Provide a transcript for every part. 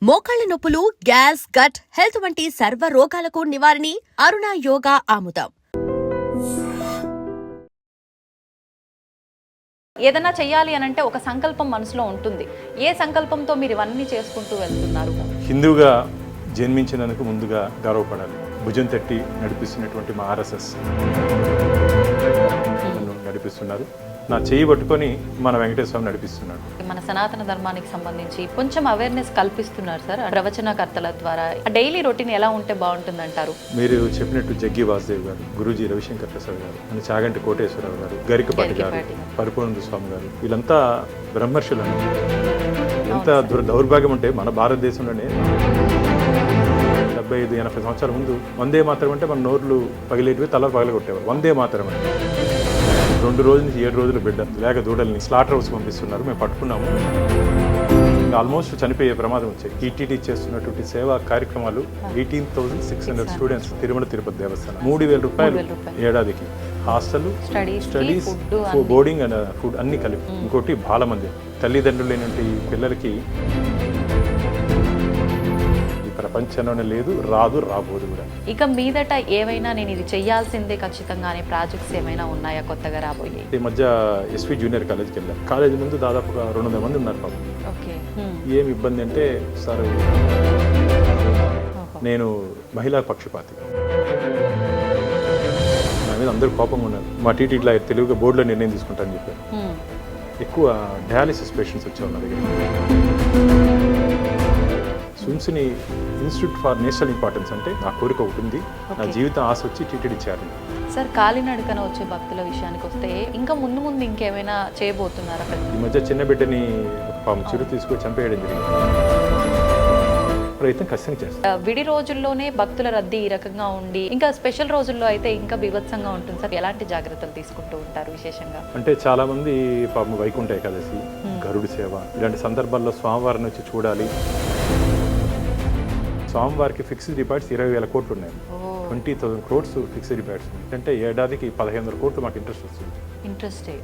మోకాళ్ల నొప్పులు, gas, gut health వంటి సర్వ రోగాలకు నివారణి అరుణ యోగా ఆముదం. ఏదైనా చెయ్యాలి అని అంటే ఒక సంకల్పం మనసులో ఉంటుంది. ఏ సంకల్పంతో మీరు ఇవన్నీ చేసుకుంటూ వెళ్తున్నారు? హిందువుగా జన్మించినందుకు ముందుగా గర్వపడాలి. భుజం తట్టి నడిపిస్తున్నటువంటి మా ఆర్ఎస్ఎస్ నన్ను నడిపిస్తున్నారు. నా చేయి పట్టుకొని మన వెంకటేశ్వర స్వామి నడిపిస్తున్నాడు. మన సనాతన ధర్మానికి సంబంధించి కొంచెం అవేర్నెస్ కల్పిస్తున్నారు సార్ ప్రవచనకర్తల ద్వారా. డైలీ రొటీన్ ఎలా ఉంటే బాగుంటుంది అంటారు? మీరు చెప్పినట్టు జగ్గి వాసుదేవ్ గారు, గురూజీ రవిశంకర్ ప్రసాద్ గారు, మన చాగంటి కోటేశ్వరరావు గారు, గరికపాటి గారు, పరిపూర్ణ స్వామి గారు, వీళ్ళంతా బ్రహ్మర్షులు. ఎంత దౌర్భాగ్యం అంటే మన భారతదేశంలోనే 75-80 సంవత్సరాల ముందు వందే మాత్రం అంటే మన నోర్లు పగిలేటివి, తల పగలగొట్టేవారు. వందే మాత్రం అంటే 2 రోజుల నుంచి 7 రోజులు బిడ్డ లేక దూడల్ని స్లాటర్ హౌస్ పంపిస్తున్నారు. మేము పట్టుకున్నాము. ఆల్మోస్ట్ చనిపోయే ప్రమాదం వచ్చాయి. టీటీడీ చేస్తున్నటువంటి సేవా కార్యక్రమాలు 18,600 స్టూడెంట్స్ తిరుమల తిరుపతి దేవస్థానం 3,000 రూపాయలు ఏడాదికి. Hostel, studies, boarding and food అన్ని కలిపి. ఇంకోటి బాలమందిరం. తల్లిదండ్రులు లేనంటే ఈ పిల్లలకి ప్రపంచంలోనే లేదు, రాబోదు కూడా. ఇక మీదట ఏమైనా నేను ఇది చెయ్యాల్సిందే ఖచ్చితంగానే ప్రాజెక్ట్స్ ఏమైనా ఉన్నాయా కొత్తగా రాబోయే? ఈ మధ్య ఎస్వి జూనియర్ కాలేజ్కి వెళ్ళాను. కాలేజీ ముందు దాదాపుగా 200 మంది ఉన్నారు పాపం. ఏం ఇబ్బంది అంటే, సార్ నేను మహిళా పక్షపాతి, నా మీద అందరూ కోపంగా ఉన్నారు. మా టీటీడీలో తెలుగుగా బోర్డులో నిర్ణయం తీసుకుంటానని చెప్పారు. ఎక్కువ డయాలిసిస్ పేషెంట్స్ వచ్చారు నా దగ్గర. స్విమ్స్ని ఇన్స్టిట్యూట్ ఫర్ నేషనల్ ఇంపార్టెన్స్ అంటే నా కోరిక ఒకటి ఉంది. నా జీవితం ఆశ వచ్చి టీటీడీ చేరింది. సార్, కాలినడకన వచ్చే భక్తుల విషయానికి వస్తే ఇంకా ముందు ఇంకేమైనా చేయబోతున్నారా? ఈ మధ్య చిన్న బిడ్డని పాము చిరు తీసుకొని చంపేయడం జరిగింది. ప్రయత్నం ఖచ్చితంగా చేస్తాం. విడి రోజుల్లోనే భక్తుల రద్దీ ఈ రకంగా ఉండి ఇంకా స్పెషల్ రోజుల్లో అయితే ఇంకా బీభత్సంగా ఉంటుంది సార్. ఎలాంటి జాగ్రత్తలు తీసుకుంటూ ఉంటారు విశేషంగా? అంటే చాలా మంది పాపం వైకుంఠ ఏకాదశి, గరుడు సేవ ఇలాంటి సందర్భాల్లో స్వామివారిని వచ్చి చూడాలి. స్వామివారికి ఫిక్స్డ్ డిపాజిట్స్ 20,000 కోట్లు ఉన్నాయి. 20,000 crores ఫిక్స్డ్ డిపాజిట్స్. అంటే ఏడాదికి 1,500 కోట్లు మాకు ఇంట్రెస్ట్ వస్తుంది.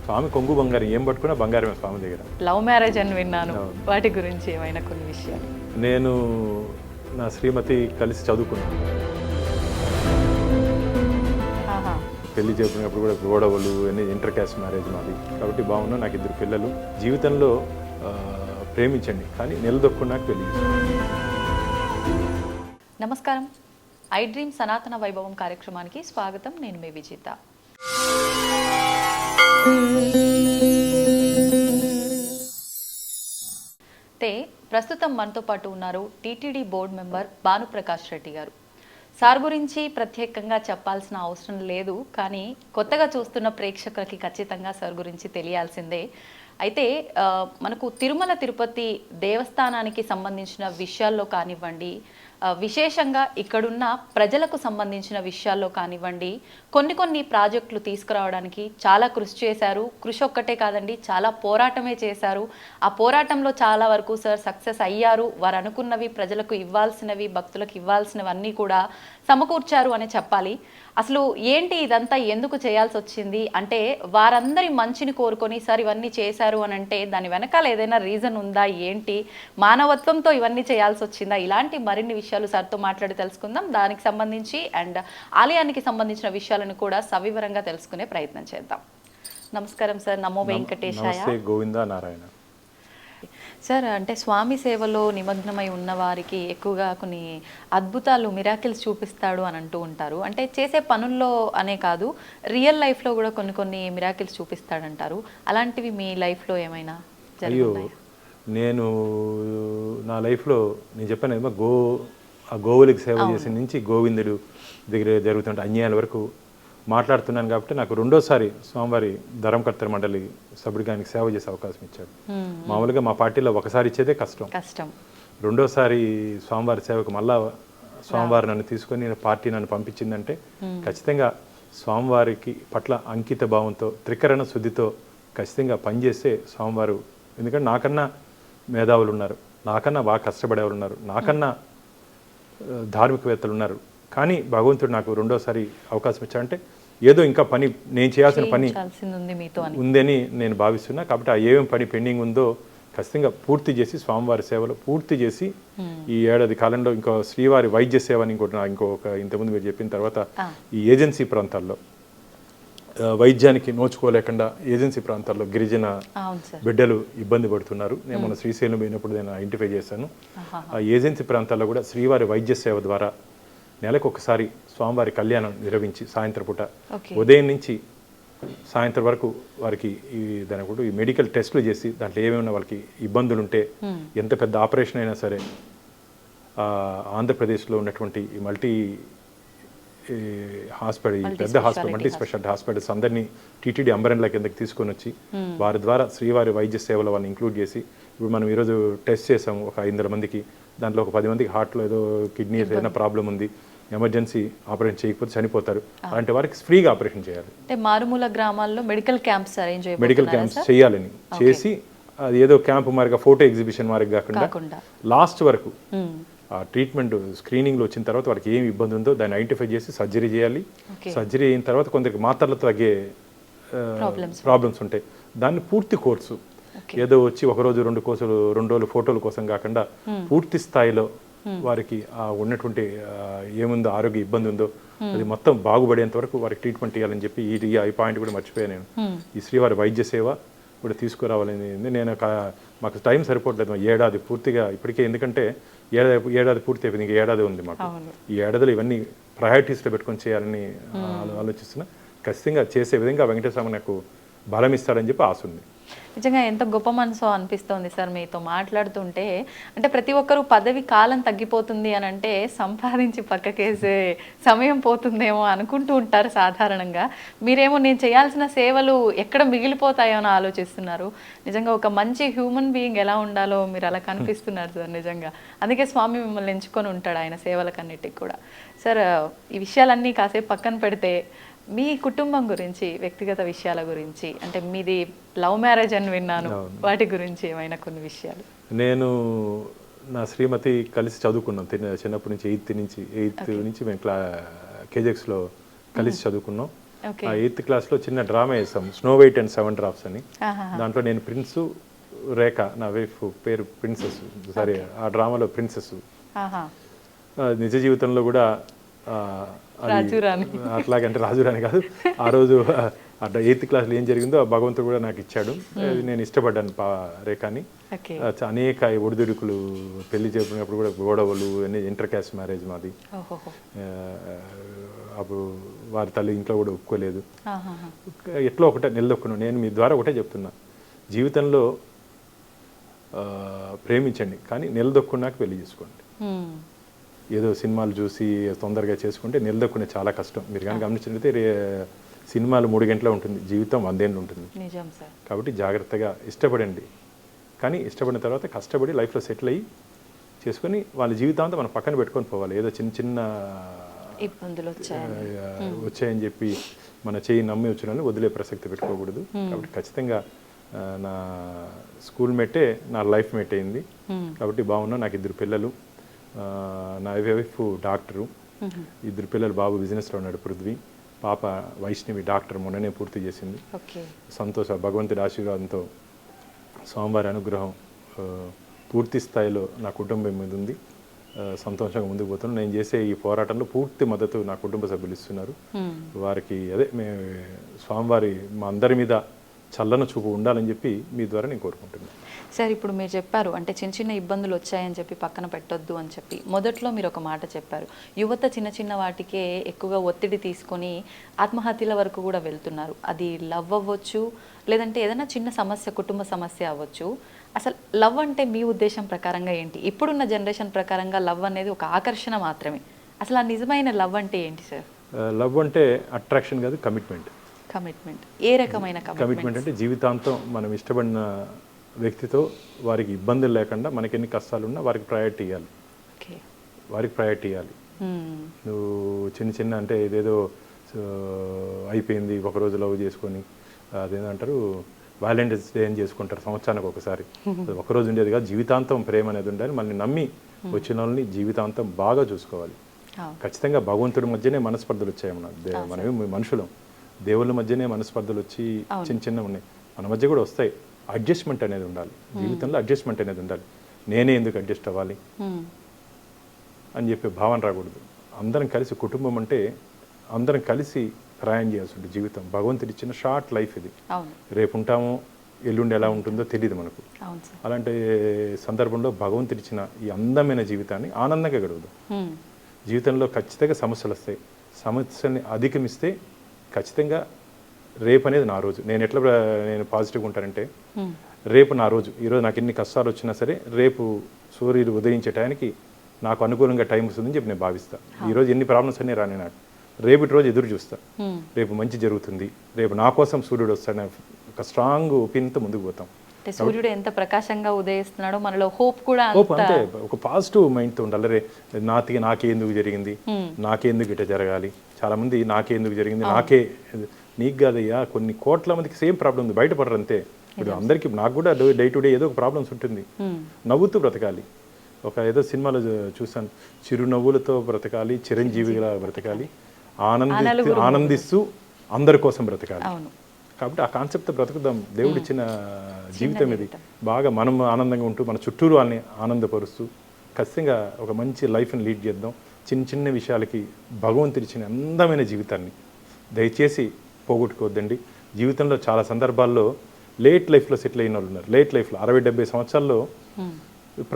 స్వామి కొంగు బంగారం, ఏం పట్టుకున్నా బంగారమే స్వామి దగ్గర. లవ్ మ్యారేజ్ అని విన్నాను, వాటి గురించి ఏమైనా కొన్ని విషయాలు? నేను నా శ్రీమతి కలిసి చదువుకున్నాను. పెళ్లి చేసుకున్నప్పుడు కూడా గొడవలు అన్ని, ఇంటర్ క్యాస్ట్ మ్యారేజ్ మాది. కాబట్టి బాగున్నా. నాకు 2 పిల్లలు. జీవితంలో ప్రేమించండి కానీ నిలదొక్కున్నాక పెళ్లి. నమస్కారం. ఐ డ్రీమ్ సనాతన వైభవం కార్యక్రమానికి స్వాగతం. నేను మీ విజిత. ప్రస్తుతం మనతో పాటు ఉన్నారు TTD board member Bhanuprakash Reddy గారు. సార్ గురించి ప్రత్యేకంగా చెప్పాల్సిన అవసరం లేదు, కానీ కొత్తగా చూస్తున్న ప్రేక్షకులకి ఖచ్చితంగా సార్ గురించి తెలియాల్సిందే. అయితే మనకు తిరుమల తిరుపతి దేవస్థానానికి సంబంధించిన విషయాల్లో కానివ్వండి, విశేషంగా ఇక్కడున్న ప్రజలకు సంబంధించిన విషయాల్లో కానివ్వండి, కొన్ని ప్రాజెక్టులు తీసుకురావడానికి చాలా కృషి చేశారు. కృషి ఒక్కటే కాదండి, చాలా పోరాటమే చేశారు. ఆ పోరాటంలో చాలా వరకు సార్ సక్సెస్ అయ్యారు. వారు అనుకున్నవి, ప్రజలకు ఇవ్వాల్సినవి, భక్తులకు ఇవ్వాల్సినవన్నీ కూడా సమకూర్చారు అని చెప్పాలి. అసలు ఏంటి ఇదంతా ఎందుకు చేయాల్సి వచ్చింది అంటే, వారందరి మంచిని కోరుకొని సార్ ఇవన్నీ చేశారు అని అంటే దాని వెనకాల ఏదైనా రీజన్ ఉందా, ఏంటి, మానవత్వంతో ఇవన్నీ చేయాల్సి వచ్చిందా? ఇలాంటి మరిన్ని విషయాలు సార్తో మాట్లాడి తెలుసుకుందాం. దానికి సంబంధించి అండ్ ఆలయానికి సంబంధించిన విషయాలను కూడా సవివరంగా తెలుసుకునే ప్రయత్నం చేద్దాం. నమస్కారం సార్. నమో వెంకటేశాయ. గోవిందా నారాయణ. సార్, అంటే స్వామి సేవలో నిమగ్నమై ఉన్న వారికి ఎక్కువగా కొన్ని అద్భుతాలు, మిరాకిల్స్ చూపిస్తాడు అని అంటూ ఉంటారు. అంటే చేసే పనుల్లో అనే కాదు, రియల్ లైఫ్లో కూడా కొన్ని మిరాకిల్స్ చూపిస్తాడంటారు. అలాంటివి మీ లైఫ్లో ఏమైనా జరిగాయా? నేను నా లైఫ్లో నేను చెప్పాను, గోవులకి సేవ చేసిన నుంచి గోవిందుడు దగ్గర జరుగుతుంటే అన్యాయాల వరకు మాట్లాడుతున్నాను. కాబట్టి నాకు 2వసారి స్వామివారి ధర్మకర్తల మండలి సభ్యుడిగానికి సేవ చేసే అవకాశం ఇచ్చాడు. మామూలుగా మా పార్టీలో ఒకసారి ఇచ్చేదే కష్టం. 2వసారి స్వామివారి సేవకు మళ్ళా స్వామివారి నన్ను తీసుకొని పార్టీ నన్ను పంపించిందంటే ఖచ్చితంగా స్వామివారికి పట్ల అంకిత భావంతో, త్రికరణ శుద్ధితో ఖచ్చితంగా పనిచేసే స్వామివారు. ఎందుకంటే నాకన్నా మేధావులు ఉన్నారు, నాకన్నా బాగా కష్టపడేవాళ్ళు ఉన్నారు, నాకన్నా ధార్మికవేత్తలు ఉన్నారు. కానీ భగవంతుడు నాకు 2వసారి అవకాశం ఇచ్చాడంటే ఏదో ఇంకా పని, నేను చేయాల్సిన పని ఉందని నేను భావిస్తున్నా. కాబట్టి ఆ ఏమేమి పని పెండింగ్ ఉందో ఖచ్చితంగా పూర్తి చేసి స్వామివారి సేవలు పూర్తి చేసి ఈ ఏడాది కాలంలో ఇంకో శ్రీవారి వైద్య సేవ అని ఇంకొక ఇంతకుముందు మీరు చెప్పిన తర్వాత ఈ ఏజెన్సీ ప్రాంతాల్లో వైద్యానికి నోచుకోలేకుండా ఏజెన్సీ ప్రాంతాల్లో గిరిజన బిడ్డలు ఇబ్బంది పడుతున్నారు. నేను మన శ్రీశైలం పోయినప్పుడు నేను ఐడెంటిఫై చేశాను. ఆ ఏజెన్సీ ప్రాంతాల్లో కూడా శ్రీవారి వైద్య సేవ ద్వారా నెలకు ఒకసారి స్వామివారి కళ్యాణం నిర్వహించి సాయంత్రం పూట ఉదయం నుంచి సాయంత్రం వరకు వారికి ఈ మెడికల్ టెస్టులు చేసి దాంట్లో ఏమైనా వాళ్ళకి ఇబ్బందులు ఉంటే ఎంత పెద్ద ఆపరేషన్ అయినా సరే ఆంధ్రప్రదేశ్లో ఉన్నటువంటి ఈ మల్టీ హాస్పిటల్ పెద్ద హాస్పిటల్ మల్టీ స్పెషాలిటీ హాస్పిటల్స్ అందరినీ టీటీడీ అంబరెన్లా కిందకి తీసుకొని వచ్చి వారి ద్వారా శ్రీవారి వైద్య సేవలు వాళ్ళని ఇంక్లూడ్ చేసి ఇప్పుడు మనం ఈరోజు టెస్ట్ చేసాము ఒక 500 మందికి. దాంట్లో ఒక 10 మందికి హార్ట్లో ఏదో కిడ్నీ ఏదైనా ప్రాబ్లం ఉంది, ఎమర్జెన్సీ ఆపరేషన్ చేయకపోతే చనిపోతారు. అలాంటి వారికి ఫ్రీగా ఆపరేషన్ చేయాలి. అంటే మారుమూల గ్రామాల్లో మెడికల్ క్యాంప్స్ చేయాలని చేసి అది ఏదో క్యాంప్ మారిగా ఫోటో ఎగ్జిబిషన్ మారిగా కాకుండా లాస్ట్ వరకు ఆ ట్రీట్మెంట్ స్క్రీనింగ్లో వచ్చిన తర్వాత వారికి ఏమి ఇబ్బంది ఉందో దాన్ని ఐడెంటిఫై చేసి సర్జరీ చేయాలి. సర్జరీ అయిన తర్వాత కొందరికి మాత్రలతో తగ్గే ప్రాబ్లమ్స్ ఉంటాయి. దాన్ని పూర్తి కోర్సు ఏదో వచ్చి 1 రోజు 2 కోర్సులు 2 రోజులు ఫోటోల కోసం కాకుండా పూర్తి స్థాయిలో వారికి ఉన్నటువంటి ఏముందో ఆరోగ్య ఇబ్బంది ఉందో అది మొత్తం బాగుపడేంత వరకు వారికి ట్రీట్మెంట్ ఇవ్వాలని చెప్పి ఈ పాయింట్ కూడా మర్చిపోయాను నేను. ఈ శ్రీవారి వైద్య సేవ కూడా తీసుకురావాలని నేను మాకు టైం సరిపోవట్లేదు ఏడాది పూర్తిగా ఇప్పటికే, ఎందుకంటే ఏడాది పూర్తి అయిపోయింది, ఇంకా ఏడాది ఉంది మాకు. ఈ ఏడాదిలో ఇవన్నీ ప్రయారిటీస్లో పెట్టుకొని చేయాలని ఆలోచిస్తున్నా. ఖచ్చితంగా చేసే విధంగా వెంకటేశ్వర నాకు బలం ఇస్తాడని చెప్పి ఆశ ఉంది. నిజంగా ఎంత గొప్ప మనసో అనిపిస్తోంది సార్ మీతో మాట్లాడుతుంటే. అంటే ప్రతి ఒక్కరూ పదవి కాలం తగ్గిపోతుంది అని అంటే సంపాదించి పక్కకేసే సమయం పోతుందేమో అనుకుంటూ ఉంటారు సాధారణంగా. మీరేమో నేను చేయాల్సిన సేవలు ఎక్కడ మిగిలిపోతాయో అని ఆలోచిస్తున్నారు. నిజంగా ఒక మంచి హ్యూమన్ బీయింగ్ ఎలా ఉండాలో మీరు అలా కనిపిస్తున్నారు సార్ నిజంగా. అందుకే స్వామి మిమ్మల్ని ఎంచుకొని ఉంటాడు ఆయన సేవలకన్నిటికి కూడా. సార్ ఈ విషయాలన్నీ కాసేపు పక్కన పెడితే మీ కుటుంబం గురించి, వ్యక్తిగత విషయాల గురించి, అంటే మీది లవ్ మ్యారేజ్ అని విన్నాను, వాటి గురించి ఏమైనా కొన్ని విషయాలు. నేను నా శ్రీమతి కలిసి చదువుకున్నాం చిన్నప్పటి నుంచి. ఎయిత్ నుంచి మేము కేజెక్స్లో కలిసి చదువుకున్నాం. ఆ 8th క్లాస్లో చిన్న డ్రామా వేసాం, స్నో వైట్ అండ్ 7 డ్రాప్స్ అని. దాంట్లో నేను ప్రిన్సు, రేఖ నా వైఫ్ పేరు ప్రిన్సెస్. సరే, ఆ డ్రామాలో ప్రిన్సెస్. నిజ జీవితంలో కూడా అట్లాగంటే రాజురాని కాదు. ఆ రోజు అట్లా 8th క్లాస్లో ఏం జరిగిందో భగవంతుడు కూడా నాకు ఇచ్చాడు. నేను ఇష్టపడ్డాను రేఖని. అనేక ఒడిదుడుకులు, పెళ్లి చెప్పినప్పుడు కూడా గొడవలు, ఇంటర్ క్యాస్ట్ మ్యారేజ్ మాది. అప్పుడు వారి తల్లి ఇంట్లో కూడా ఒప్పుకోలేదు. ఎట్లా ఒకటే నిలదొక్కున్నాను. నేను మీ ద్వారా ఒకటే చెప్తున్నా, జీవితంలో ప్రేమించండి కానీ నిలదొక్కున్నాక పెళ్లి చేసుకోండి. ఏదో సినిమాలు చూసి తొందరగా చేసుకుంటే నిలదొక్కునే చాలా కష్టం. మీరు కానీ గమనించినట్లయితే సినిమాలు 3 గంటలే ఉంటుంది, జీవితం 100 ఏళ్ళు ఉంటుంది. కాబట్టి జాగ్రత్తగా ఇష్టపడండి, కానీ ఇష్టపడిన తర్వాత కష్టపడి లైఫ్లో సెటిల్ అయ్యి చేసుకొని వాళ్ళ జీవితాంతా మనం పక్కన పెట్టుకొని పోవాలి. ఏదో చిన్న ఇబ్బందులు వచ్చాయని చెప్పి మన చేయి నమ్మి వచ్చిన వదిలే ప్రసక్తి పెట్టుకోకూడదు. కాబట్టి ఖచ్చితంగా నా స్కూల్ మేటే నా లైఫ్ మేట్ అయింది. కాబట్టి బాగున్నా. నాకు 2 పిల్లలు. నా వైఫ్ డాక్టరు, 2 పిల్లలు. బాబు బిజినెస్లో ఉన్నాడు, పృథ్వీ. పాప వైష్ణవి డాక్టర్, మొన్ననే పూర్తి చేసింది. సంతోష భగవంతుడి ఆశీర్వాదంతో స్వామివారి అనుగ్రహం పూర్తి స్థాయిలో నా కుటుంబం మీద ఉంది. సంతోషంగా ముందుకు పోతున్నాను. నేను చేసే ఈ పోరాటంలో పూర్తి మద్దతు నా కుటుంబ సభ్యులు ఇస్తున్నారు. వారికి మేము స్వామివారి మా అందరి మీద చల్లన చూపు ఉండాలని చెప్పి మీ ద్వారా నేను కోరుకుంటున్నాను. సార్, ఇప్పుడు మీరు చెప్పారు అంటే చిన్న ఇబ్బందులు వచ్చాయని చెప్పి పక్కన పెట్టొద్దు అని చెప్పి. మొదట్లో మీరు ఒక మాట చెప్పారు, యువత చిన్న వాటికే ఎక్కువగా ఒత్తిడి తీసుకొని ఆత్మహత్యల వరకు కూడా వెళ్తున్నారు. అది లవ్ అవ్వచ్చు, లేదంటే ఏదైనా చిన్న సమస్య, కుటుంబ సమస్య అవ్వచ్చు. అసలు లవ్ అంటే మీ ఉద్దేశం ప్రకారంగా ఏంటి? ఇప్పుడున్న జనరేషన్ ప్రకారంగా లవ్ అనేది ఒక ఆకర్షణ మాత్రమే. అసలు ఆ నిజమైన లవ్ అంటే ఏంటి సార్? లవ్ అంటే అట్రాక్షన్ కాదు, కమిట్మెంట్. ఏ రకమైన కమిట్మెంట్ అంటే జీవితాంతం మనం ఇష్టపడిన వ్యక్తితో వారికి ఇబ్బందులు లేకుండా మనకి ఎన్ని కష్టాలున్నా వారికి ప్రయారిటీ ఇవ్వాలి. నువ్వు చిన్న అంటే ఇదేదో అయిపోయింది ఒకరోజు లవ్ చేసుకొని అదేంటంటారు వ్యాలంటైన్స్ డే అని చేసుకుంటారు సంవత్సరానికి ఒకసారి. ఒకరోజు ఉండేది కాదు, జీవితాంతం ప్రేమ అనేది ఉండాలి. మనల్ని నమ్మి వచ్చిన వాళ్ళని జీవితాంతం బాగా చూసుకోవాలి. ఖచ్చితంగా భగవంతుడి మధ్యనే మనస్పర్ధలు వచ్చాయి. మనమే మనుషులం, దేవుళ్ళ మధ్యనే మనస్పర్ధలు వచ్చి చిన్న ఉన్నాయి, మన మధ్య కూడా వస్తాయి. అడ్జస్ట్మెంట్ అనేది ఉండాలి. జీవితంలో అడ్జస్ట్మెంట్ అనేది ఉండాలి. నేనే ఎందుకు అడ్జస్ట్ అవ్వాలి అని చెప్పి భావన రాకూడదు. అందరం కలిసి, కుటుంబం అంటే అందరం కలిసి ప్రయాణం చేయాల్సి ఉంటుంది. జీవితం భగవంతుడు ఇచ్చిన షార్ట్ లైఫ్ ఇది. రేపు ఉంటామో ఎల్లుండి ఎలా ఉంటుందో తెలియదు మనకు. అలాంటి సందర్భంలో భగవంతుడు ఇచ్చిన ఈ అందమైన జీవితాన్ని ఆనందంగా గడుపుదాం. జీవితంలో ఖచ్చితంగా సమస్యలు వస్తాయి. సమస్యల్ని అధిగమిస్తే ఖచ్చితంగా రేపు అనేది నా రోజు. నేను పాజిటివ్గా ఉంటానంటే రేపు నా రోజు. ఈరోజు నాకు ఎన్ని కష్టాలు వచ్చినా సరే రేపు సూర్యుడు ఉదయించే టైంకి నాకు అనుకూలంగా టైం వస్తుందని చెప్పి నేను భావిస్తాను. ఈరోజు ఎన్ని ప్రాబ్లమ్స్ అన్నీ రాని నాకు రేపటి రోజు ఎదురు చూస్తా. రేపు మంచి జరుగుతుంది, రేపు నా కోసం సూర్యుడు వస్తాడని ఒక స్ట్రాంగ్ ఒపీనియన్తో ముందుకు పోతాం. సూర్యుడు ఎంత ప్రకాశంగా ఉదయిస్తున్నాడో మనలో హోప్ కూడా అంతే. ఒక పాజిటివ్ మైండ్తో ఉండాలి. రే నాకెందుకు జరిగింది, నాకెందుకు ఇట్లా జరగాలి. చాలా మంది నాకెందుకు జరిగింది, నీకు కాదయ్యా. కొన్ని కోట్ల మందికి సేమ్ ప్రాబ్లం ఉంది, బయటపడరు అంతే. ఇప్పుడు అందరికీ, నాకు కూడా డే టు డే ఏదో ఒక ప్రాబ్లమ్స్ ఉంటుంది. నవ్వుతూ బ్రతకాలి. ఏదో సినిమాలో చూసాను, చిరునవ్వులతో బ్రతకాలి, చిరంజీవిగా బ్రతకాలి, ఆనందిస్తూ అందరి కోసం బ్రతకాలి. కాబట్టి ఆ కాన్సెప్ట్తో బ్రతుకుదాం. దేవుడు ఇచ్చిన జీవితం ఇది. బాగా మనం ఆనందంగా ఉంటూ మన చుట్టూరు వాళ్ళని ఆనందపరుస్తూ ఖచ్చితంగా ఒక మంచి లైఫ్ని లీడ్ చేద్దాం. చిన్న చిన్న విషయాలకి భగవంతుడు ఇచ్చిన అందమైన జీవితాన్ని దయచేసి పోగొట్టుకోవద్దండి. జీవితంలో చాలా సందర్భాల్లో లేట్ లైఫ్లో సెటిల్ అయిన వాళ్ళు ఉన్నారు. లేట్ లైఫ్లో 60-70 సంవత్సరాల్లో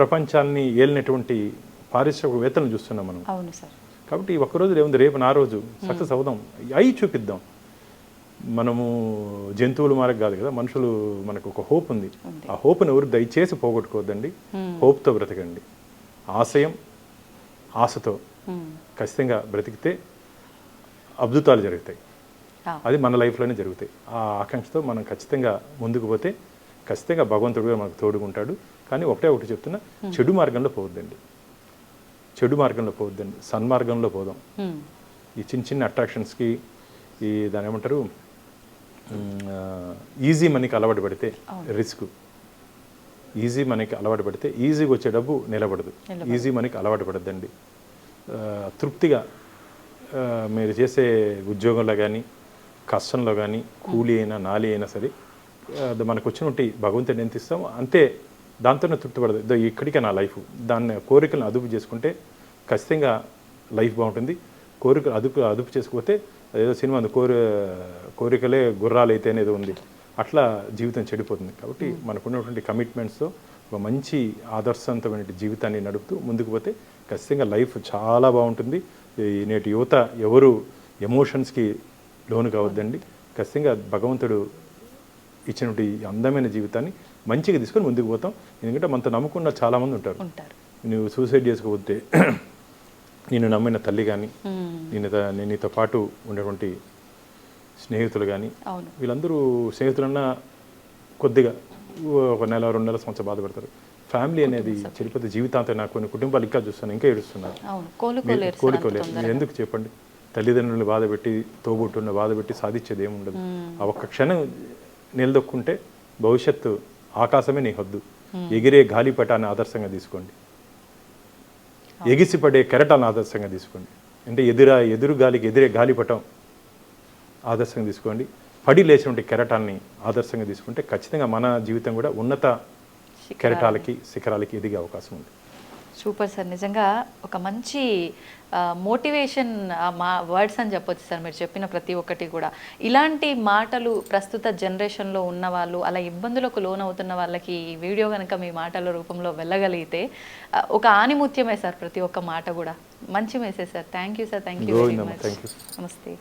ప్రపంచాన్ని ఏలినటువంటి పారిశ్రామికవేత్తలను చూస్తున్నాం మనం. కాబట్టి ఒక్కరోజు ఏముంది, రేపు నా రోజు. సక్సెస్ అవుదాం, అయి చూపిద్దాం. మనము జంతువులు మారకు కాదు కదా, మనుషులు మనకు ఒక హోప్ ఉంది. ఆ హోప్ని ఎవరు దయచేసి పోగొట్టుకోవద్దండి. హోప్తో బ్రతకండి. ఆశయం, ఆశతో ఖచ్చితంగా బ్రతికితే అద్భుతాలు జరుగుతాయి. అది మన లైఫ్లోనే జరుగుతాయి. ఆ ఆకాంక్షతో మనం ఖచ్చితంగా ముందుకు పోతే ఖచ్చితంగా భగవంతుడు మనకు తోడుకుంటాడు. కానీ ఒకటి చెప్తున్నా, చెడు మార్గంలో పోవద్దండి. సన్మార్గంలో పోదాం. ఈ చిన్న చిన్న అట్రాక్షన్స్కి, దాని ఏమంటారు, ఈజీ మనీకి అలవాటు పడితే రిస్క్. ఈజీ మనీకి అలవాటు పడితే ఈజీగా వచ్చే డబ్బు నిలబడదు. ఈజీ మనీకి అలవాటు పడద్దండి. తృప్తిగా మీరు చేసే ఉద్యోగంలో కానీ, కష్టంలో కానీ, కూలీ అయినా నాలి అయినా సరే మనకు వచ్చినట్టు భగవంతుని ఎంత ఇస్తామో అంతే, దాంతోనే తృప్తి పడదు. ఇక్కడికే నా లైఫ్. దాన్ని కోరికలను అదుపు చేసుకుంటే ఖచ్చితంగా లైఫ్ బాగుంటుంది. కోరికలు అదుపు చేసుకోకపోతే అదేదో సినిమా కోరికలే గుర్రాలు అయితే అనేది ఉంది, అట్లా జీవితం చెడిపోతుంది. కాబట్టి మనకున్నటువంటి కమిట్మెంట్స్తో ఒక మంచి ఆదర్శవంతమైన జీవితాన్ని నడుపుతూ ముందుకు పోతే ఖచ్చితంగా లైఫ్ చాలా బాగుంటుంది. నేటి యువత ఎవరు ఎమోషన్స్కి లోను కావద్దండి. ఖచ్చితంగా భగవంతుడు ఇచ్చినటువంటి అందమైన జీవితాన్ని మంచిగా తీసుకొని ముందుకు పోతాం. ఎందుకంటే మనతో నమ్ముకున్న చాలామంది ఉంటారు. నువ్వు సూసైడ్ చేసుకోవద్దే, నేను నమ్మిన తల్లి కానీ, నీతో పాటు ఉన్నటువంటి స్నేహితులు కానీ, వీళ్ళందరూ స్నేహితులన్నా కొద్దిగా ఒక నెల 2 నెలల సంవత్సరం బాధపడతారు. ఫ్యామిలీ అనేది చెడిపోతే జీవితాంతం. నాకు కొన్ని కుటుంబాలు ఇంకా చూస్తాను, ఇంకా ఏడుస్తున్నారు. కోలుకోలేరు. ఎందుకు చెప్పండి? తల్లిదండ్రులను బాధపెట్టి, తోబుట్టున్న బాధపెట్టి సాధించేది ఏముండదు. ఆ ఒక్క క్షణం నిలదొక్కుంటే భవిష్యత్తు ఆకాశమే నీ హద్దు. ఎగిరే గాలిపటాన్ని ఆదర్శంగా తీసుకోండి, ఎగిసిపడే కెరటాలను ఆదర్శంగా తీసుకోండి. అంటే ఎదురు గాలికి ఎదిరే గాలిపటం ఆదర్శంగా తీసుకోండి. పడి లేచినటువంటి కెరటాన్ని ఆదర్శంగా తీసుకుంటే ఖచ్చితంగా మన జీవితం కూడా ఉన్నత కెరటాలకి, శిఖరాలకి ఎదిగే అవకాశం ఉంది. Super sir. నిజంగా ఒక మంచి మోటివేషన్ వర్డ్స్ అని చెప్పొచ్చు సార్ మీరు చెప్పిన ప్రతి ఒక్కటి కూడా. ఇలాంటి మాటలు ప్రస్తుత జనరేషన్లో ఉన్న వాళ్ళు, అలా ఇబ్బందులకు లోనవుతున్న వాళ్ళకి ఈ వీడియో కనుక మీ మాటల రూపంలో వెళ్ళగలిగితే ఒక ఆనిముత్యమే సార్ ప్రతి ఒక్క మాట కూడా. మంచి message sir. Thank you sir. Thank you very much. నమస్తే.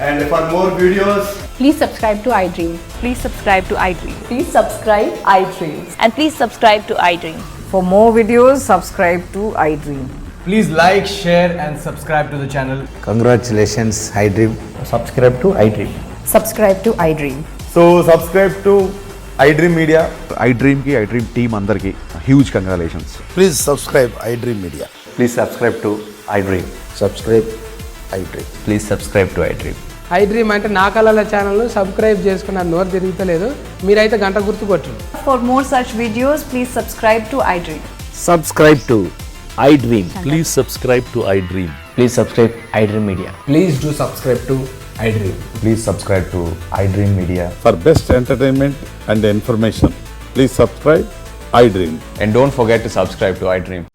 And for more videos, please subscribe to iDream. Please subscribe to iDream. Please subscribe iDream. And please subscribe to iDream. For more videos, subscribe to iDream. please like, share and subscribe to the channel. Congratulations, iDream. Subscribe to iDream. Subscribe to iDream. So subscribe to iDream Media. iDream ki iDream team andarki huge congratulations. Please subscribe iDream Media. Please subscribe to iDream. Subscribe iDream. Please subscribe to iDream. iDream అంటే నా కళల channel subscribe చేసుకున్న నోరు తిరుగుతలేదు, మీరైతే గంట గుర్తు కొట్టండి. For more such videos, please subscribe to iDream. Subscribe to iDream. Please subscribe to iDream. Please subscribe iDream Media. Please do subscribe to iDream. Please subscribe to iDream Media. For best entertainment and information, please subscribe iDream. And don't forget to subscribe to iDream.